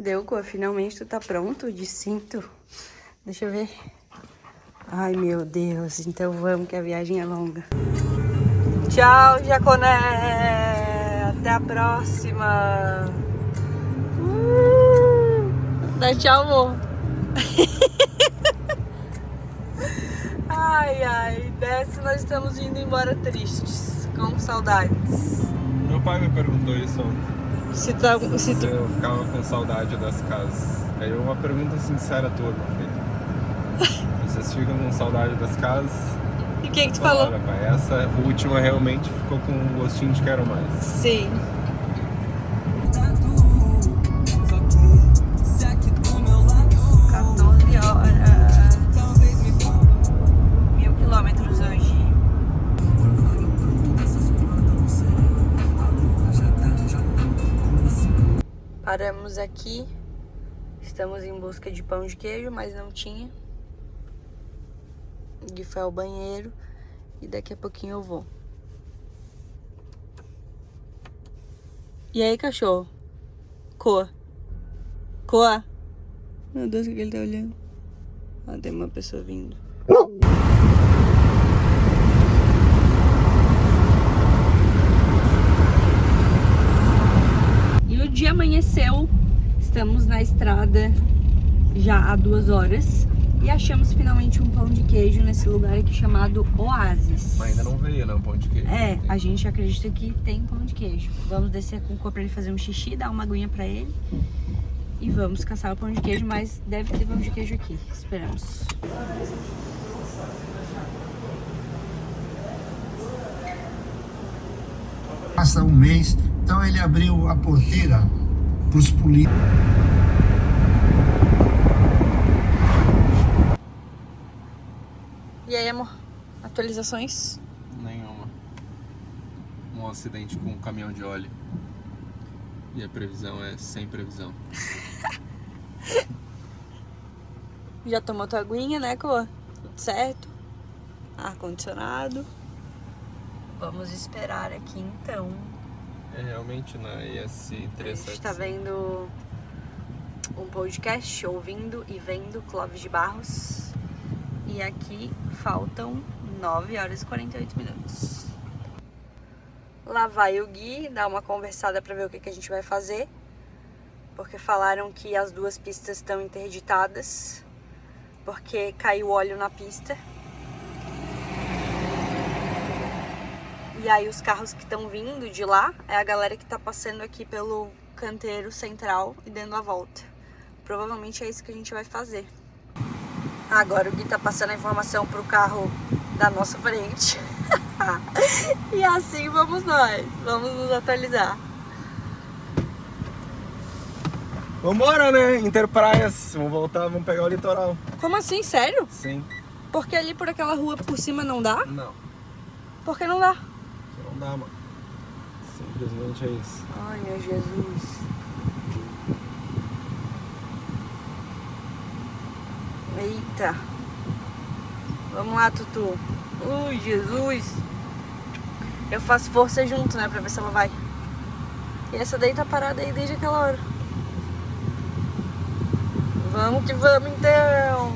Deu, Cô, finalmente tu tá pronto de cinto. Deixa eu ver. Ai, meu Deus. Então vamos, que a viagem é longa. Tchau, Jaconé. Até a próxima. Dá tchau, amor. Ai, ai. Dessa nós estamos indo embora tristes, com saudades. Meu pai me perguntou isso ontem. Se Eu ficava com saudade das casas. Aí uma pergunta sincera tua, meu filho. Vocês ficam com saudade das casas? E o que tu falou? Olha, pai, essa última realmente ficou com um gostinho de quero mais. Sim. Paramos aqui, estamos em busca de pão de queijo, mas não tinha. Gui foi ao banheiro e daqui a pouquinho eu vou. E aí, cachorro? Coa. Coa. Meu Deus, o que ele tá olhando? Ah, tem uma pessoa vindo. E o dia amanheceu, estamos na estrada já há 2 horas e achamos finalmente um pão de queijo nesse lugar aqui chamado Oasis. Mas ainda não veio, né, um pão de queijo. É, a gente acredita que tem pão de queijo. Vamos descer com o Cô pra ele fazer um xixi, dar uma aguinha pra ele e vamos caçar o pão de queijo, mas deve ter pão de queijo aqui. Esperamos. Passa um mês, então ele abriu a porteira para os políticos. E aí, amor? Atualizações? Nenhuma. Um acidente com um caminhão de óleo. E a previsão é sem previsão. Já tomou tua aguinha, né, Cô? Tudo certo? Ar-condicionado. Vamos esperar aqui, então. É realmente na ES 375. A gente tá vendo um podcast, ouvindo e vendo Clóvis de Barros. E aqui faltam 9 horas e 48 minutos. Lá vai o Gui dar uma conversada pra ver o que a gente vai fazer. Porque falaram que as 2 pistas estão interditadas. Porque caiu óleo na pista. E aí os carros que estão vindo de lá é a galera que tá passando aqui pelo canteiro central e dando a volta. Provavelmente é isso que a gente vai fazer. Agora o Gui tá passando a informação pro carro da nossa frente. E assim vamos nós. Vamos nos atualizar. Vambora, né? Interpraias. Vamos voltar, vamos pegar o litoral. Como assim? Sério? Sim. Porque ali por aquela rua por cima não dá? Não. Por que não dá? Não dá, mano. Simplesmente é isso. Ai, meu Jesus. Eita. Vamos lá, Tutu. Ui, Jesus. Eu faço força junto, né? Pra ver se ela vai. E essa daí tá parada aí desde aquela hora. Vamos que vamos, então.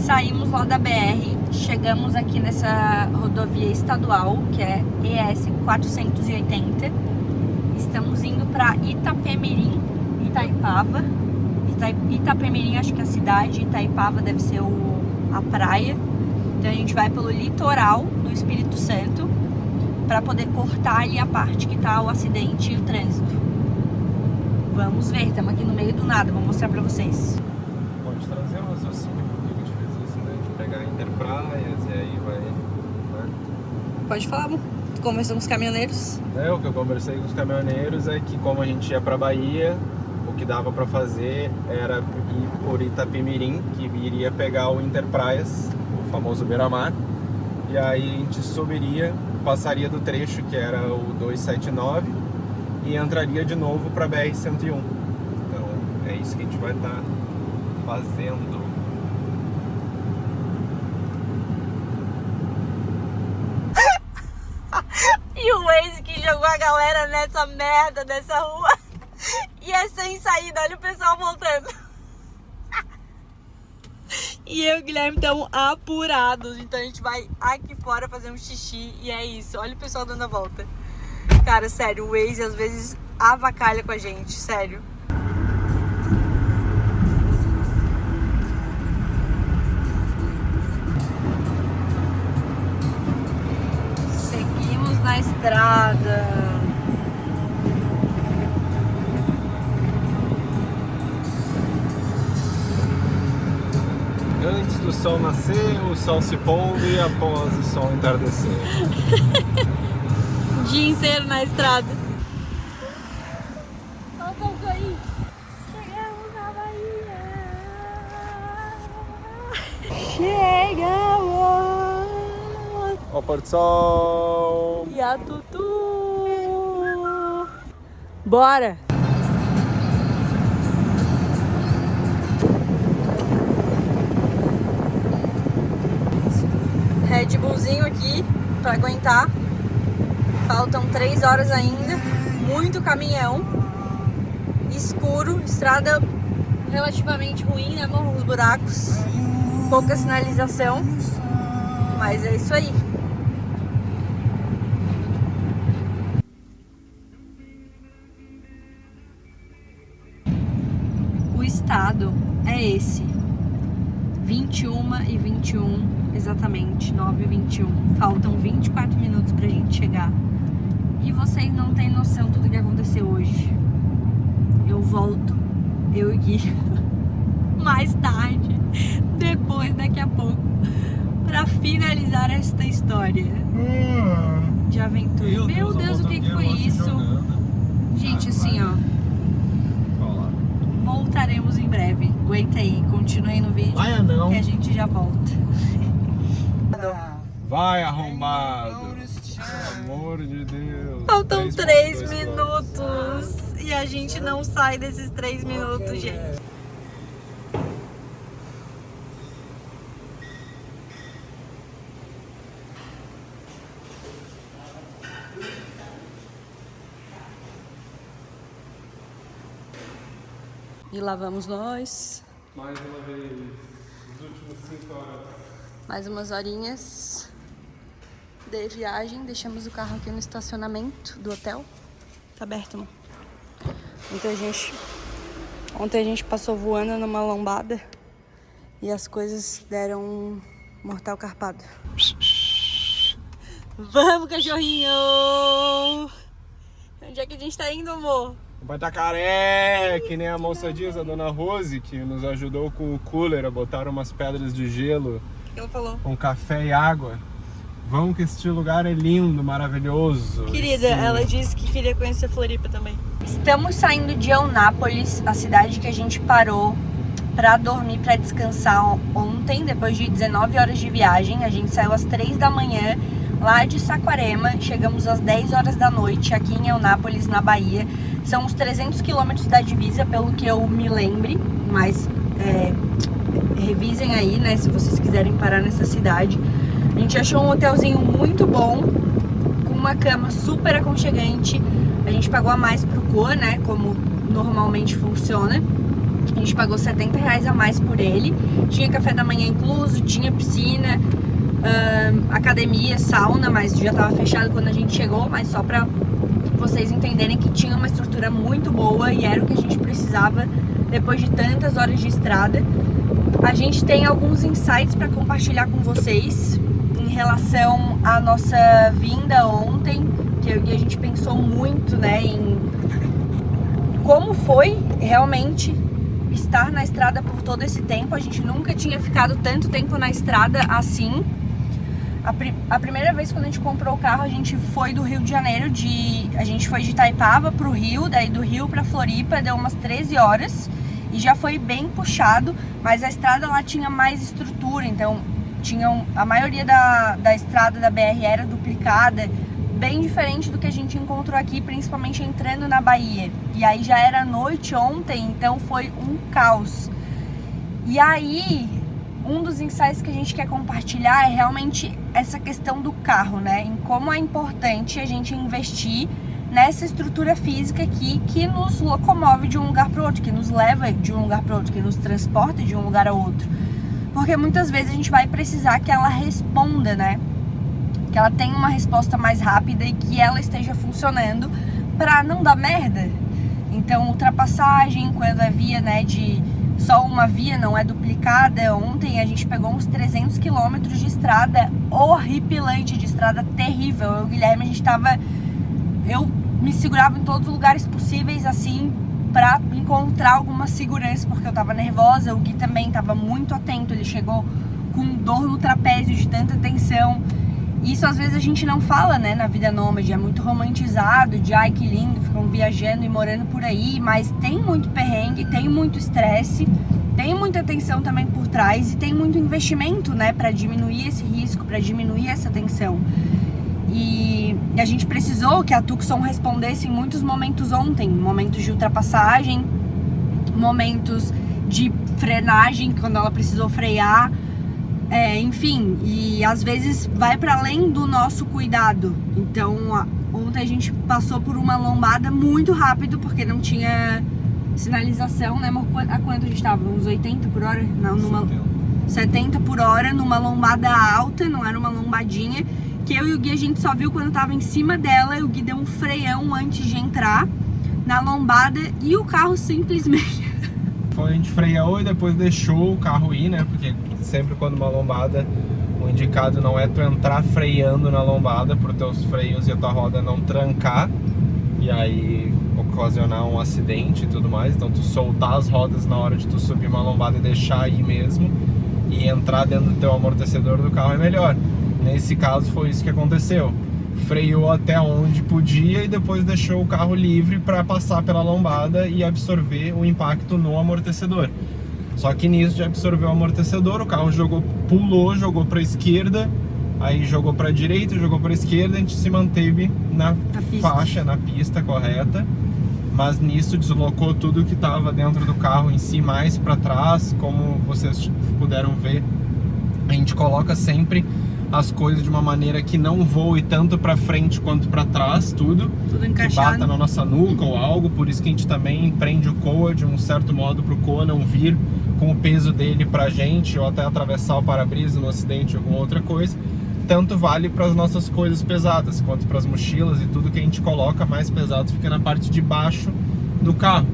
Saímos lá da BR. Chegamos aqui nessa rodovia estadual, que é ES 480. Estamos indo pra Itapemirim, Itaipava. Itapemirim acho que é a cidade, Itaipava deve ser a praia. Então a gente vai pelo litoral do Espírito Santo para poder cortar ali a parte que tá o acidente e o trânsito. Vamos ver, estamos aqui no meio do nada, vou mostrar para vocês. Pode trazer um raciocínio por que a gente fez isso, né? De pegar Interpraias e aí vai... Né? Pode falar, amor. Tu conversou com os caminhoneiros? O que eu conversei com os caminhoneiros é que como a gente ia pra Bahia, o que dava pra fazer era ir por Itapemirim, que iria pegar o Interpraias, o famoso beira-mar, e aí a gente subiria, passaria do trecho que era o 279 e entraria de novo pra BR-101. Então é isso que a gente vai estar fazendo. E o Waze que jogou a galera nessa merda dessa rua. E é sem saída, olha o pessoal voltando. E eu e o Guilherme estamos apurados. Então a gente vai aqui fora fazer um xixi. E é isso. Olha o pessoal dando a volta. Cara, sério, o Waze às vezes avacalha com a gente. Sério. Seguimos na estrada. Antes do sol nascer, o sol se pondo e após o sol entardecer. O dia inteiro na estrada. Olha o povo aí. Chegamos na Bahia. Chegamos. Ó o pôr do sol. E a Tutu. Bora. Red Bullzinho aqui pra aguentar. Faltam 3 horas ainda. Muito caminhão. Escuro. Estrada relativamente ruim, né, amor? Os buracos. Pouca sinalização. Mas é isso aí. O estado é esse. 21h21. Exatamente, 9h21. Faltam 24 minutos pra gente chegar. E vocês não têm noção do que aconteceu hoje. Eu volto, eu e Gui, mais tarde, depois, daqui a pouco, pra finalizar esta história de aventura. Meu Deus, o que foi isso? Gente, assim, ó. Voltaremos em breve. Aguenta aí, continue no vídeo que a gente já volta. Vai, arrombado. Pelo amor de Deus. Faltam 3 minutos. E a gente não sai desses 3 minutos, gente. E lá vamos nós. Mais uma vez, os últimos 5 horas. Mais umas horinhas de viagem. Deixamos o carro aqui no estacionamento do hotel. Tá aberto, amor. Ontem a gente passou voando numa lombada e as coisas deram um mortal carpado. Vamos, cachorrinho! Onde é que a gente tá indo, amor? Vai Tacaré, que nem a moça diz, a dona Rose, que nos ajudou com o cooler a botar umas pedras de gelo. Ela falou. Com café e água. Vamos que este lugar é lindo, maravilhoso. Querida, ela disse que queria conhecer Floripa também. Estamos saindo de Eunápolis, a cidade que a gente parou pra dormir, pra descansar ontem, depois de 19 horas de viagem. A gente saiu às 3 da manhã lá de Saquarema, chegamos às 10 horas da noite aqui em Eunápolis, na Bahia. São uns 300 quilômetros da divisa, pelo que eu me lembre, mas revisem aí, né, se vocês quiserem parar nessa cidade. A gente achou um hotelzinho muito bom, com uma cama super aconchegante. A gente pagou a mais pro COA, né, como normalmente funciona. A gente pagou R$70 a mais por ele. Tinha café da manhã incluso, tinha piscina, academia, sauna, mas já estava fechado quando a gente chegou, mas só pra vocês entenderem que tinha uma estrutura muito boa e era o que a gente precisava depois de tantas horas de estrada. A gente tem alguns insights para compartilhar com vocês em relação à nossa vinda ontem, que a gente pensou muito, né, em como foi realmente estar na estrada por todo esse tempo. A gente nunca tinha ficado tanto tempo na estrada assim. A primeira vez quando a gente comprou o carro, a gente foi do Rio de Janeiro, a gente foi de Itaipava pro Rio, daí do Rio pra Floripa, deu umas 13 horas e já foi bem puxado, mas a estrada lá tinha mais estrutura, então a maioria da estrada da BR era duplicada, bem diferente do que a gente encontrou aqui, principalmente entrando na Bahia. E aí já era noite ontem, então foi um caos. E aí, um dos insights que a gente quer compartilhar é realmente essa questão do carro, né? Em como é importante a gente investir nessa estrutura física aqui que nos locomove de um lugar para o outro, que nos leva de um lugar para outro, que nos transporta de um lugar a outro. porque muitas vezes a gente vai precisar que ela responda, né? Que ela tenha uma resposta mais rápida e que ela esteja funcionando pra não dar merda. Então, ultrapassagem, quando a via, né, de só uma via, não é duplicada. Ontem a gente pegou uns 300 quilômetros de estrada horripilante, de estrada terrível. Eu e o Guilherme, eu me segurava em todos os lugares possíveis, assim, pra encontrar alguma segurança, porque eu tava nervosa. O Gui também tava muito atento, ele chegou com dor no trapézio de tanta tensão. Isso às vezes a gente não fala, né, na vida nômade, é muito romantizado, de ai que lindo, ficam viajando e morando por aí, mas tem muito perrengue, tem muito estresse, tem muita tensão também por trás e tem muito investimento, né, pra diminuir esse risco, pra diminuir essa tensão. E a gente precisou que a Tucson respondesse em muitos momentos ontem, momentos de ultrapassagem, momentos de frenagem, quando ela precisou frear. Enfim, e às vezes vai para além do nosso cuidado. Então, ontem a gente passou por uma lombada muito rápido, porque não tinha sinalização, né, amor? A quanto a gente estava? Uns 80 por hora? Não, 70 por hora, numa lombada alta, não era uma lombadinha, que eu e o Gui a gente só viu quando tava em cima dela. O Gui deu um freião antes de entrar na lombada e o carro simplesmente... A gente freou e depois deixou o carro ir, né? Porque sempre quando uma lombada, o indicado não é tu entrar freando na lombada para os teus freios e a tua roda não trancar e aí ocasionar um acidente e tudo mais. Então tu soltar as rodas na hora de tu subir uma lombada e deixar aí mesmo e entrar dentro do teu amortecedor do carro é melhor. Nesse caso foi isso que aconteceu. Freou até onde podia e depois deixou o carro livre para passar pela lombada e absorver o impacto no amortecedor. Só que nisso de absorver o amortecedor, o carro pulou, jogou para a esquerda, aí jogou para a direita, jogou para a esquerda, a gente se manteve na faixa, na pista correta, mas nisso deslocou tudo que estava dentro do carro em si mais para trás. Como vocês puderam ver, a gente coloca sempre as coisas de uma maneira que não voe tanto para frente quanto para trás, tudo encaixado, que bata na nossa nuca ou algo. Por isso que a gente também prende o Koa de um certo modo para o Koa não vir com o peso dele pra gente ou até atravessar o para-brisa no acidente ou alguma outra coisa. Tanto vale para as nossas coisas pesadas quanto para as mochilas, e tudo que a gente coloca mais pesado fica na parte de baixo do carro.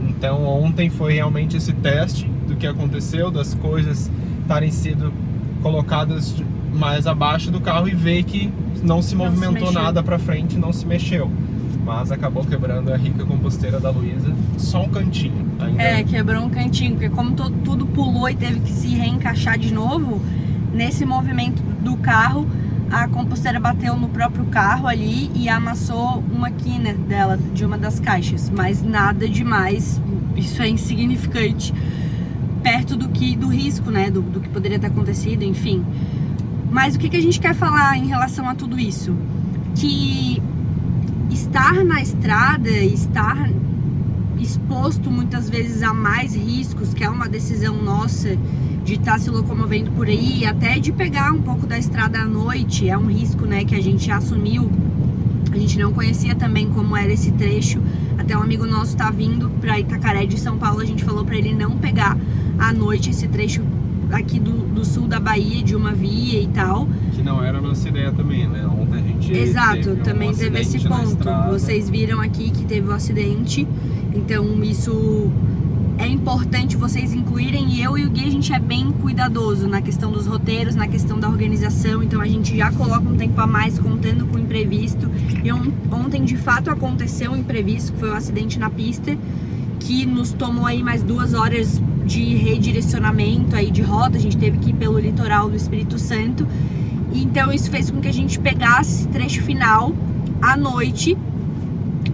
Então ontem foi realmente esse teste do que aconteceu, das coisas estarem sido colocadas mais abaixo do carro e ver que não se movimentou nada pra frente, não se mexeu. Mas acabou quebrando a rica composteira da Luísa, só um cantinho. Ainda... quebrou um cantinho, porque como tudo pulou e teve que se reencaixar de novo, nesse movimento do carro, a composteira bateu no próprio carro ali e amassou uma quina dela, de uma das caixas. Mas nada demais, isso é insignificante, perto do risco, né, do que poderia ter acontecido, enfim. Mas o que a gente quer falar em relação a tudo isso? Que estar na estrada, estar exposto muitas vezes a mais riscos, que é uma decisão nossa de estar se locomovendo por aí, até de pegar um pouco da estrada à noite, é um risco, né, que a gente assumiu. A gente não conhecia também como era esse trecho. Até um amigo nosso tá vindo para Itacaré de São Paulo, a gente falou para ele não pegar à noite esse trecho aqui do sul da Bahia, de uma via e tal. Que não era a nossa ideia também, né? Ontem a gente Exato, também teve esse ponto. Vocês viram aqui que teve um acidente, então isso é importante vocês incluírem. E eu e o Gui, a gente é bem cuidadoso na questão dos roteiros, na questão da organização, então a gente já coloca um tempo a mais contando com o imprevisto. E ontem de fato aconteceu um imprevisto, que foi um acidente na pista, que nos tomou aí mais 2 horas de redirecionamento aí de rota. A gente teve que ir pelo litoral do Espírito Santo, então isso fez com que a gente pegasse esse trecho final à noite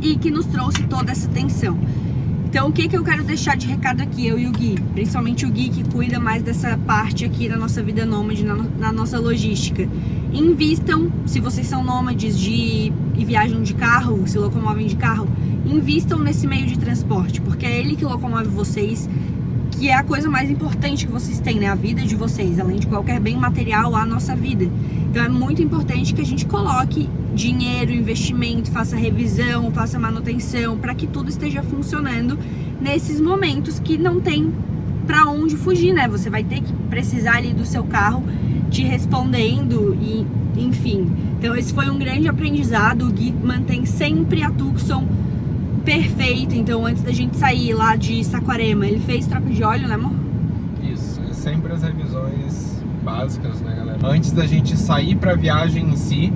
e que nos trouxe toda essa tensão. Então o que eu quero deixar de recado aqui, eu e o Gui, principalmente o Gui, que cuida mais dessa parte aqui da nossa vida nômade, na nossa logística. Invistam, se vocês são nômades e viajam de carro, se locomovem de carro, invistam nesse meio de transporte, porque é ele que locomove vocês, que é a coisa mais importante que vocês têm, né? A vida de vocês, além de qualquer bem material, a nossa vida. Então é muito importante que a gente coloque dinheiro, investimento, faça revisão, faça manutenção, para que tudo esteja funcionando nesses momentos que não tem pra onde fugir, né? Você vai ter que precisar ali do seu carro te respondendo e enfim. Então esse foi um grande aprendizado. O Gui mantém sempre a Tucson perfeita. Então antes da gente sair lá de Saquarema, ele fez troca de óleo, né, amor? Isso, é sempre as revisões básicas, né, galera? Antes da gente sair pra viagem em si,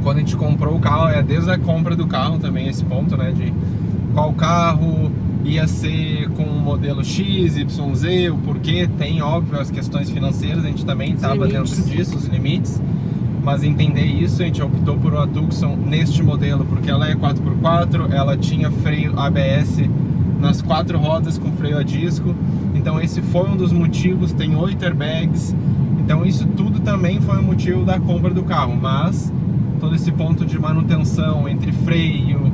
quando a gente comprou o carro, desde a compra do carro também esse ponto, né, de qual carro ia ser com o modelo X, Y, Z, o porquê, tem, óbvio, as questões financeiras, a gente também estava dentro disso, os limites, mas entender isso, a gente optou por uma Tucson neste modelo, porque ela é 4x4, ela tinha freio ABS nas 4 rodas com freio a disco, então esse foi um dos motivos, tem 8 airbags, então isso tudo também foi o motivo da compra do carro, mas todo esse ponto de manutenção entre freio,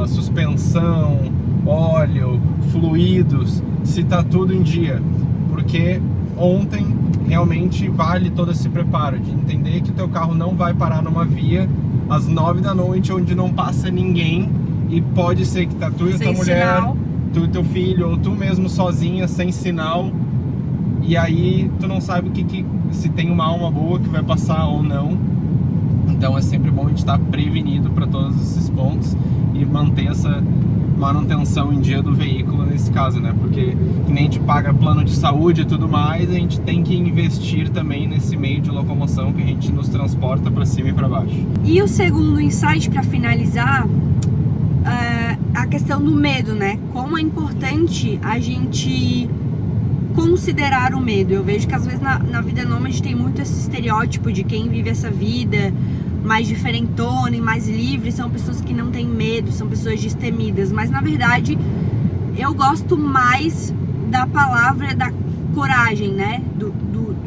suspensão, óleo, fluidos, se tá tudo em dia, porque ontem realmente vale todo esse preparo de entender que o teu carro não vai parar numa via às 9 da noite onde não passa ninguém e pode ser que tá tu e a tua mulher, tu e teu filho ou tu mesmo sozinha, sem sinal, e aí tu não sabe se tem uma alma boa que vai passar ou não. Então é sempre bom a gente estar prevenido para todos esses pontos e manter essa manutenção em dia do veículo nesse caso, né? Porque que nem a gente paga plano de saúde e tudo mais, a gente tem que investir também nesse meio de locomoção que a gente nos transporta para cima e para baixo. E o segundo insight para finalizar, a questão do medo, né? Como é importante a gente considerar o medo. Eu vejo que às vezes na vida nômade tem muito esse estereótipo de quem vive essa vida mais diferentona e mais livre, são pessoas que não têm medo, são pessoas destemidas, mas na verdade eu gosto mais da palavra da coragem, né, do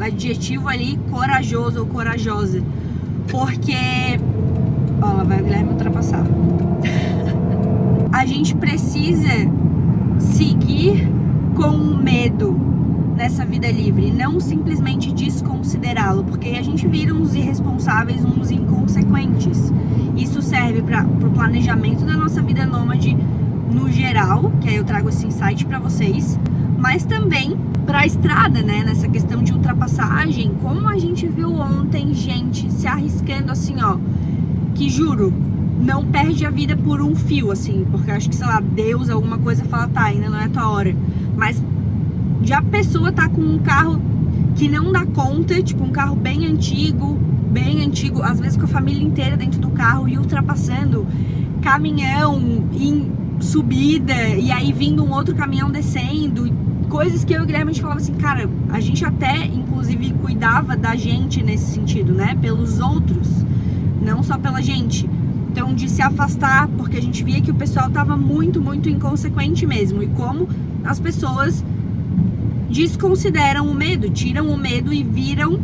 adjetivo ali, corajoso ou corajosa, porque ó, vai o Guilherme ultrapassar. A gente precisa seguir com o medo nessa vida livre, não simplesmente desconsiderá-lo, porque a gente vira uns irresponsáveis, uns inconsequentes. Isso serve para o planejamento da nossa vida nômade no geral, que aí eu trago esse insight para vocês, mas também para a estrada, né, nessa questão de ultrapassagem, como a gente viu ontem gente se arriscando assim, ó, que juro, não perde a vida por um fio, assim, porque eu acho que, sei lá, Deus, alguma coisa fala, tá, ainda não é a tua hora, mas já a pessoa tá com um carro que não dá conta, tipo um carro bem antigo, às vezes com a família inteira dentro do carro e ultrapassando caminhão em subida e aí vindo um outro caminhão descendo, coisas que eu e o Guilherme a gente falava assim, cara, a gente até inclusive cuidava da gente nesse sentido, né, pelos outros, não só pela gente. Então de se afastar, porque a gente via que o pessoal tava muito, muito inconsequente mesmo, e como as pessoas desconsideram o medo, tiram o medo e viram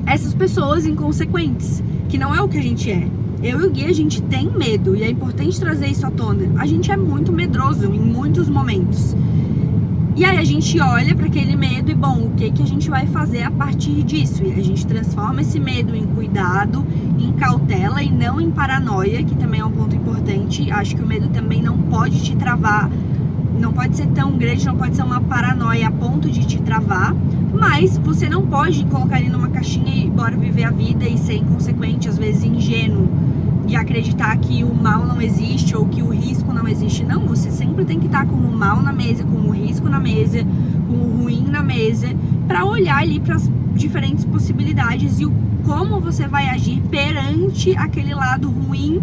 essas pessoas inconsequentes, que não é o que a gente é. Eu e o Gui, a gente tem medo, e é importante trazer isso à tona. A gente é muito medroso em muitos momentos. E aí a gente olha para aquele medo e, bom, o que a gente vai fazer a partir disso? E a gente transforma esse medo em cuidado, em cautela e não em paranoia, que também é um ponto importante. Acho que o medo também não pode te travar, não pode ser tão grande, não pode ser uma paranoia a ponto de te travar, mas você não pode colocar ele numa caixinha e bora viver a vida e ser inconsequente, às vezes ingênuo, e acreditar que o mal não existe ou que o risco não existe. Não, você sempre tem que estar com o mal na mesa, com o risco na mesa, com o ruim na mesa, para olhar ali para as diferentes possibilidades e como você vai agir perante aquele lado ruim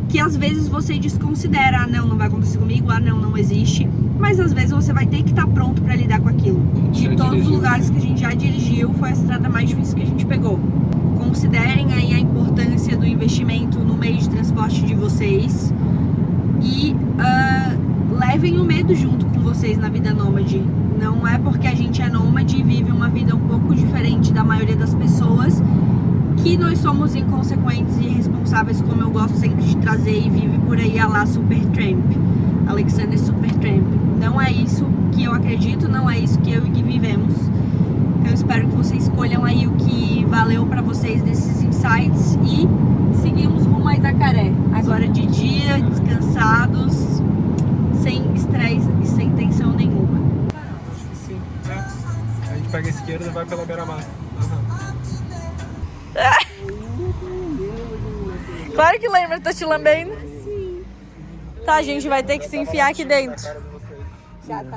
que às vezes você desconsidera. Ah, não vai acontecer comigo, ah, não existe, mas às vezes você vai ter que estar pronto para lidar com aquilo. De todos os lugares que a gente já dirigiu, foi a estrada mais difícil que a gente pegou. Considerem aí a importância do investimento no meio de transporte de vocês e levem o medo junto com vocês na vida nômade. Não é porque a gente é nômade e vive uma vida um pouco diferente da maioria das pessoas que nós somos inconsequentes e irresponsáveis, como eu gosto sempre de trazer, e vive por aí a lá Supertramp, Alexander Supertramp. Não é isso que eu acredito, não é isso que eu e Gui vivemos. Eu espero que vocês escolham aí o que valeu pra vocês desses insights e seguimos rumo a Itacaré. Agora de dia, descansados, sem estresse e sem tensão nenhuma. pega a esquerda e vai pela beira-mar. Claro que lembra, tá te lambendo. Tá, a gente vai ter que se enfiar aqui dentro. Já tá.